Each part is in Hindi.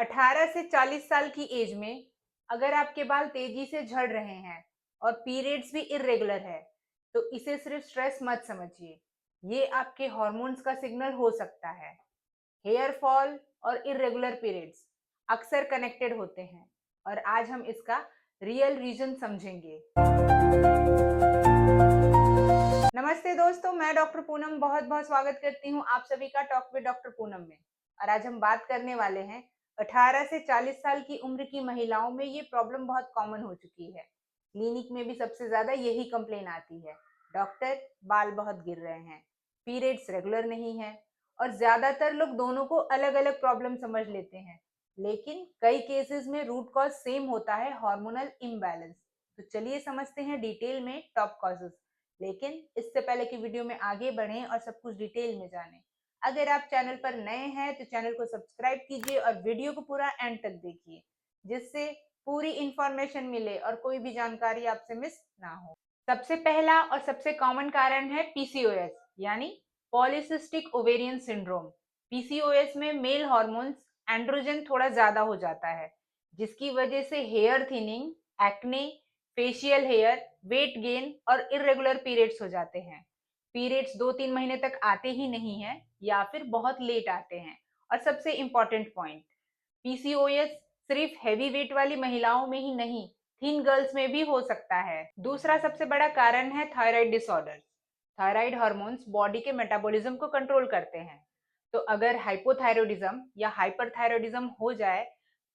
18 से 40 साल की एज में अगर आपके बाल तेजी से झड़ रहे हैं और पीरियड्स भी इरेगुलर है, तो इसे सिर्फ स्ट्रेस मत समझिए। ये आपके हॉर्मोन्स का सिग्नल हो सकता है। हेयर फॉल और इरेगुलर पीरियड्स अक्सर कनेक्टेड होते हैं और आज हम इसका रियल रीजन समझेंगे। नमस्ते दोस्तों, मैं डॉक्टर पूनम बहुत बहुत स्वागत करती हूँ आप सभी का टॉक विद डॉक्टर पूनम में। और आज हम बात करने वाले हैं 18 से 40 साल की उम्र की महिलाओं में ये प्रॉब्लम बहुत कॉमन हो चुकी है। क्लिनिक में भी सबसे ज्यादा यही कंप्लेन आती है, डॉक्टर बाल बहुत गिर रहे हैं, पीरियड्स रेगुलर नहीं है। और ज्यादातर लोग दोनों को अलग अलग प्रॉब्लम समझ लेते हैं, लेकिन कई केसेस में रूट कॉज सेम होता है, हार्मोनल इम्बैलेंस। तो चलिए समझते हैं डिटेल में टॉप कॉजेस। लेकिन इससे पहले कि वीडियो में आगे बढ़ें और सब कुछ डिटेल में जानें, अगर आप चैनल पर नए हैं तो चैनल को सब्सक्राइब कीजिए और वीडियो को पूरा एंड तक देखिए, जिससे पूरी इंफॉर्मेशन मिले और कोई भी जानकारी आपसे मिस ना हो। सबसे पहला और सबसे कॉमन कारण है पीसीओएस, यानी पॉलीसिस्टिक ओवेरियन सिंड्रोम। पीसीओएस में मेल हॉर्मोन्स एंड्रोजन थोड़ा ज्यादा हो जाता है, जिसकी वजह से hair thinning, acne, facial hair, weight gain और इरेगुलर पीरियड्स हो जाते हैं। पीरियड्स 2-3 महीने तक आते ही नहीं है या फिर बहुत लेट आते हैं। और सबसे इंपॉर्टेंट पॉइंट, पीसीओएस सिर्फ हैवी वेट वाली महिलाओं में ही नहीं, थिन गर्ल्स में भी हो सकता है। दूसरा सबसे बड़ा कारण है thyroid disorder. Thyroid hormones body के मेटाबॉलिज्म को कंट्रोल करते हैं। तो अगर हाइपोथायरॉयडिज्म या हाइपरथायरॉयडिज्म हो जाए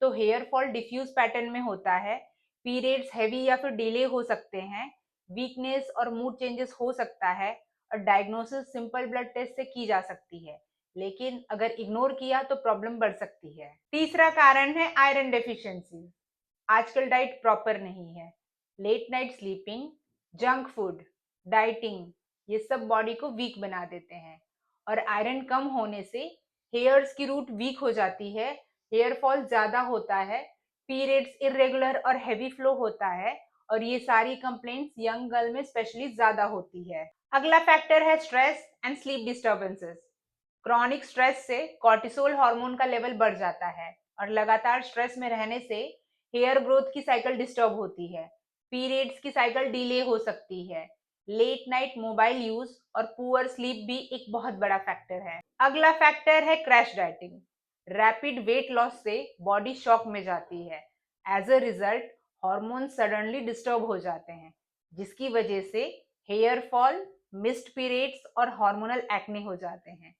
तो हेयर फॉल डिफ्यूज पैटर्न में होता है, पीरियड्स हैवी या फिर डिले हो सकते हैं, वीकनेस और मूड चेंजेस हो सकता है। और डायग्नोसिस सिंपल ब्लड टेस्ट से की जा सकती है, लेकिन अगर इग्नोर किया तो प्रॉब्लम बढ़ सकती है। तीसरा कारण है आयरन डेफिशिएंसी। आजकल डाइट प्रॉपर नहीं है, late night sleeping, junk food, dieting, ये सब बॉडी को वीक बना देते हैं। और आयरन कम होने से हेयर्स की रूट वीक हो जाती है, हेयर फॉल ज्यादा होता है, पीरियड्स इरेगुलर और हैवी फ्लो होता है। और ये सारी कंप्लेंट्स यंग गर्ल में स्पेशली ज्यादा होती है। अगला फैक्टर है stress and sleep disturbances. Chronic stress से कॉर्टिसोल हार्मोन का लेवल बढ़ जाता है और लगातार स्ट्रेस में रहने से हेयर ग्रोथ की साइकिल डिस्टर्ब होती है, पीरियड्स की साइकिल डिले हो सकती है, लेट नाइट मोबाइल यूज और पुअर स्लीप भी एक बहुत बड़ा फैक्टर है। अगला फैक्टर है crash dieting. Rapid weight loss से बॉडी शॉक में जाती है, as a result hormone suddenly disturb हो जाते हैं, जिसकी वजह से हेयर फॉल, मिस्ड पीरियड्स और हार्मोनल एक्ने हो जाते हैं।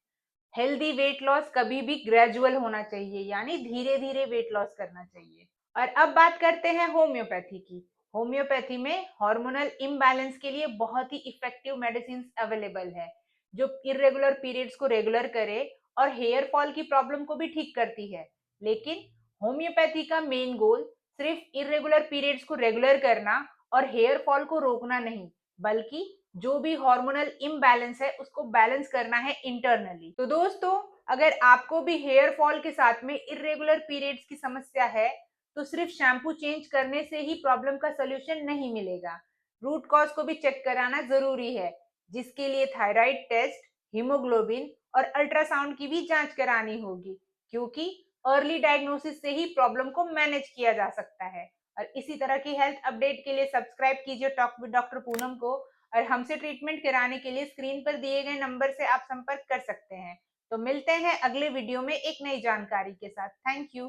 हेल्दी वेट लॉस कभी भी ग्रेजुअल होना चाहिए, यानी धीरे धीरे वेट लॉस करना चाहिए। और अब बात करते हैं होम्योपैथी की। होम्योपैथी में हार्मोनल इम्बैलेंस के लिए बहुत ही इफेक्टिव मेडिसिन अवेलेबल है, जो इरेगुलर पीरियड्स को रेगुलर करे और हेयर फॉल की प्रॉब्लम को भी ठीक करती है। लेकिन होम्योपैथी का मेन गोल सिर्फ इरेगुलर पीरियड्स को रेगुलर करना और हेयर फॉल को रोकना नहीं, बल्कि जो भी हार्मोनल इम्बैलेंस है उसको बैलेंस करना है इंटरनली। तो दोस्तों, अगर आपको भी हेयर फॉल के साथ में इरेगुलर पीरियड्स की समस्या है, तो सिर्फ शैम्पू चेंज करने से ही प्रॉब्लम का सोल्यूशन नहीं मिलेगा। रूट कॉज को भी चेक कराना जरूरी है, जिसके लिए थायराइड टेस्ट, हीमोग्लोबिन और अल्ट्रासाउंड की भी जांच करानी होगी, क्योंकि अर्ली डायग्नोसिस से ही प्रॉब्लम को मैनेज किया जा सकता है। और इसी तरह की हेल्थ अपडेट के लिए सब्सक्राइब कीजिए टॉक विद डॉक्टर पूनम को। और हमसे ट्रीटमेंट कराने के लिए स्क्रीन पर दिए गए नंबर से आप संपर्क कर सकते हैं। तो मिलते हैं अगले वीडियो में एक नई जानकारी के साथ। Thank you.